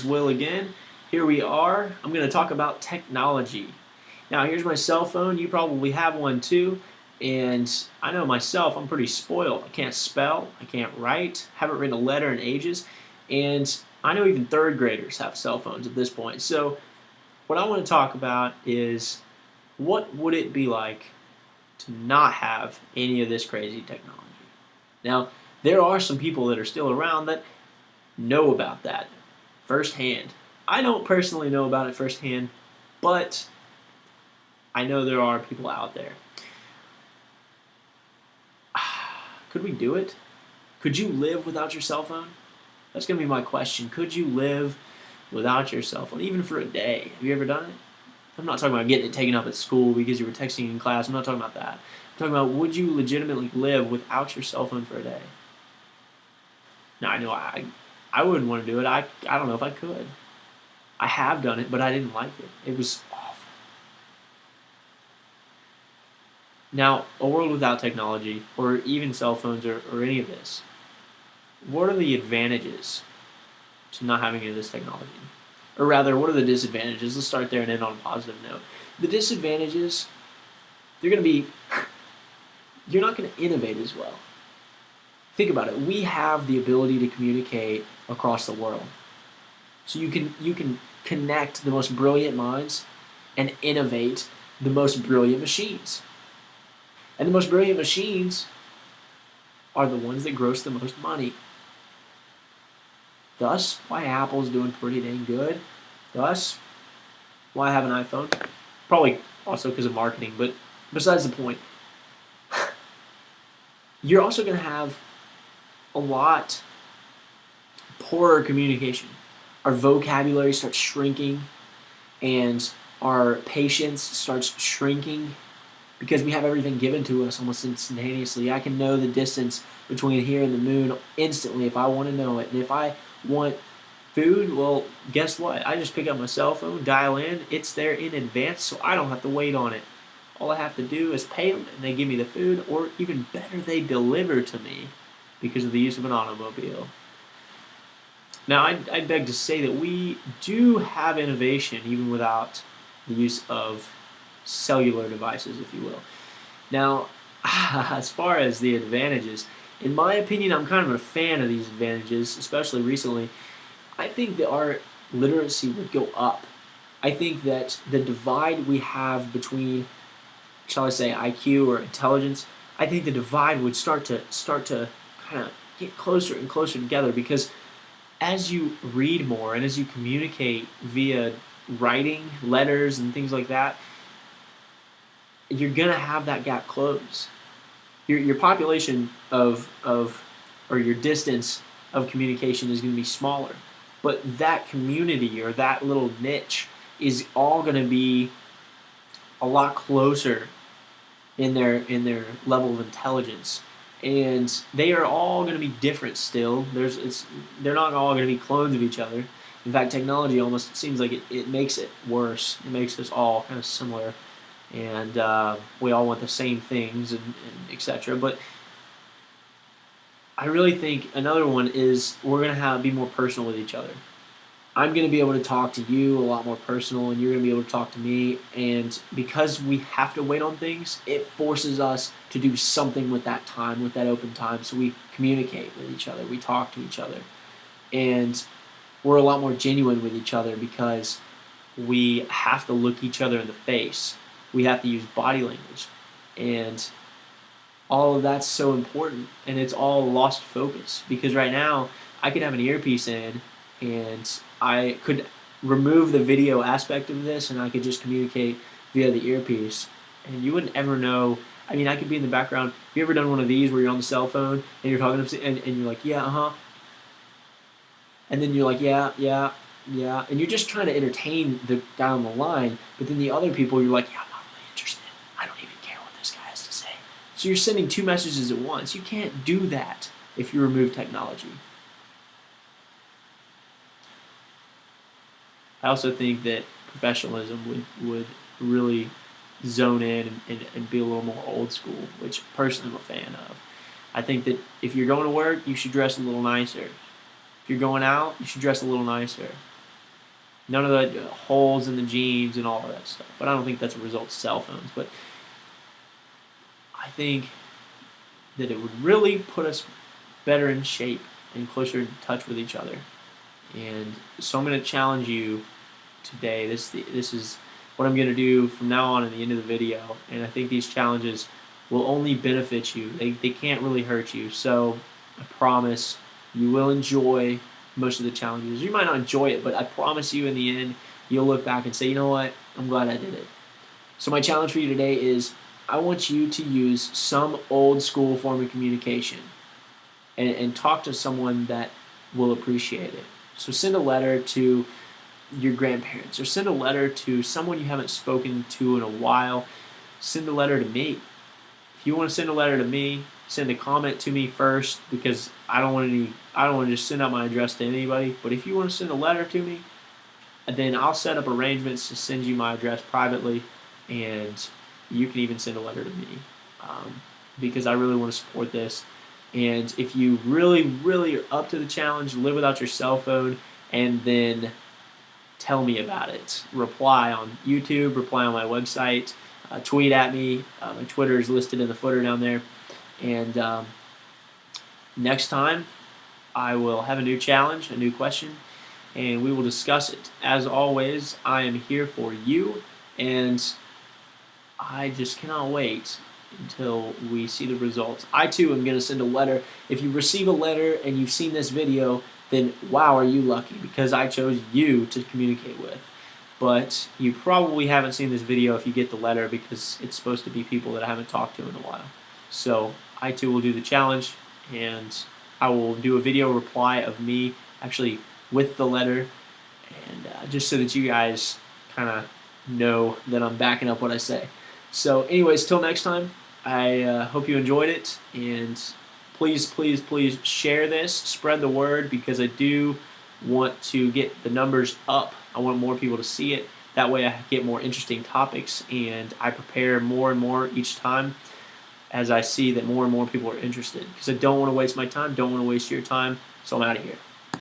Will again. Here we are. I'm going to talk about technology. Now, here's my cell phone. You probably have one too. And I know myself, I'm pretty spoiled. I can't spell, I can't write, haven't written a letter in ages. And I know even third graders have cell phones at this point. So, what I want to talk about is what would it be like to not have any of this crazy technology? Now, there are some people that are still around that know about that firsthand. I don't personally know about it firsthand, but I know there are people out there. Could we do it? Could you live without your cell phone? That's going to be my question. Could you live without your cell phone, even for a day? Have you ever done it? I'm not talking about getting it taken up at school because you were texting in class. I'm not talking about that. I'm talking about, would you legitimately live without your cell phone for a day? Now, I know I wouldn't want to do it. I don't know if I could. I have done it, but I didn't like it. It was awful. Now, a world without technology, or even cell phones, or any of this, what are the advantages to not having any of this technology? Or rather, what are the disadvantages? Let's start there and end on a positive note. The disadvantages, they're going to be, you're not going to innovate as well. Think about it. We have the ability to communicate across the world. So you can connect the most brilliant minds and innovate the most brilliant machines. And the most brilliant machines are the ones that gross the most money. Thus, why Apple's doing pretty dang good. Thus, why I have an iPhone. Probably also because of marketing, but besides the point, you're also going to have a lot poorer communication. Our vocabulary starts shrinking, and our patience starts shrinking because we have everything given to us almost instantaneously. I can know the distance between here and the moon instantly if I want to know it. And if I want food, well, guess what? I just pick up my cell phone, dial in, it's there in advance, so I don't have to wait on it. All I have to do is pay them, and they give me the food, or even better, they deliver to me because of the use of an automobile. Now, I'd beg to say that we do have innovation even without the use of cellular devices, if you will. Now, as far as the advantages, in my opinion, I'm kind of a fan of these advantages, especially recently. I think that our literacy would go up. I think that the divide we have between, shall I say, IQ or intelligence, I think the divide would start to kind of get closer and closer together, because as you read more and as you communicate via writing, letters, and things like that, you're gonna have that gap close. Your population of or your distance of communication is going to be smaller, but that community or that little niche is all going to be a lot closer in their level of intelligence, and they are all going to be different still. They're not all going to be clones of each other. In fact, technology almost seems like it makes it worse. It makes us all kind of similar, and we all want the same things, and etc. But I really think another one is we're going to be more personal with each other. I'm going to be able to talk to you a lot more personal, and you're going to be able to talk to me. And because we have to wait on things, it forces us to do something with that time, with that open time. So we communicate with each other, we talk to each other, and we're a lot more genuine with each other because we have to look each other in the face. We have to use body language, and all of that's so important, and it's all lost focus because right now I could have an earpiece in, and I could remove the video aspect of this, and I could just communicate via the earpiece, and you wouldn't ever know. I mean, I could be in the background. Have you ever done one of these where you're on the cell phone and you're talking to and you're like, yeah, and then you're like, yeah, and you're just trying to entertain the guy on the line, but then the other people, you're like, yeah, I'm not really interested. I don't even care what this guy has to say. So you're sending two messages at once. You can't do that if you remove technology. I also think that professionalism would really zone in and be a little more old school, which personally I'm a fan of. I think that if you're going to work, you should dress a little nicer. If you're going out, you should dress a little nicer. None of the holes in the jeans and all of that stuff. But I don't think that's a result of cell phones. But I think that it would really put us better in shape and closer in touch with each other. And so I'm going to challenge you today. This is what I'm going to do from now on in the end of the video. And I think these challenges will only benefit you. They can't really hurt you. So I promise you will enjoy most of the challenges. You might not enjoy it, but I promise you in the end, you'll look back and say, you know what, I'm glad I did it. So my challenge for you today is I want you to use some old school form of communication and talk to someone that will appreciate it. So send a letter to your grandparents, or send a letter to someone you haven't spoken to in a while. Send a letter to me. If you want to send a letter to me, send a comment to me first, because I don't want to just send out my address to anybody. But if you want to send a letter to me, then I'll set up arrangements to send you my address privately, and you can even send a letter to me, because I really want to support this. And if you really, really are up to the challenge, live without your cell phone, and then tell me about it. Reply on YouTube, reply on my website, tweet at me. My Twitter is listed in the footer down there. And next time, I will have a new challenge, a new question, and we will discuss it. As always, I am here for you, and I just cannot wait until we see the results. I too am going to send a letter. If you receive a letter and you've seen this video, then wow, are you lucky, because I chose you to communicate with. But you probably haven't seen this video if you get the letter, because it's supposed to be people that I haven't talked to in a while. So I too will do the challenge, and I will do a video reply of me actually with the letter, and just so that you guys kind of know that I'm backing up what I say. So anyways, till next time, I hope you enjoyed it, and please, please, please share this, spread the word, because I do want to get the numbers up. I want more people to see it. That way I get more interesting topics, and I prepare more and more each time as I see that more and more people are interested, because I don't want to waste my time, don't want to waste your time, so I'm out of here.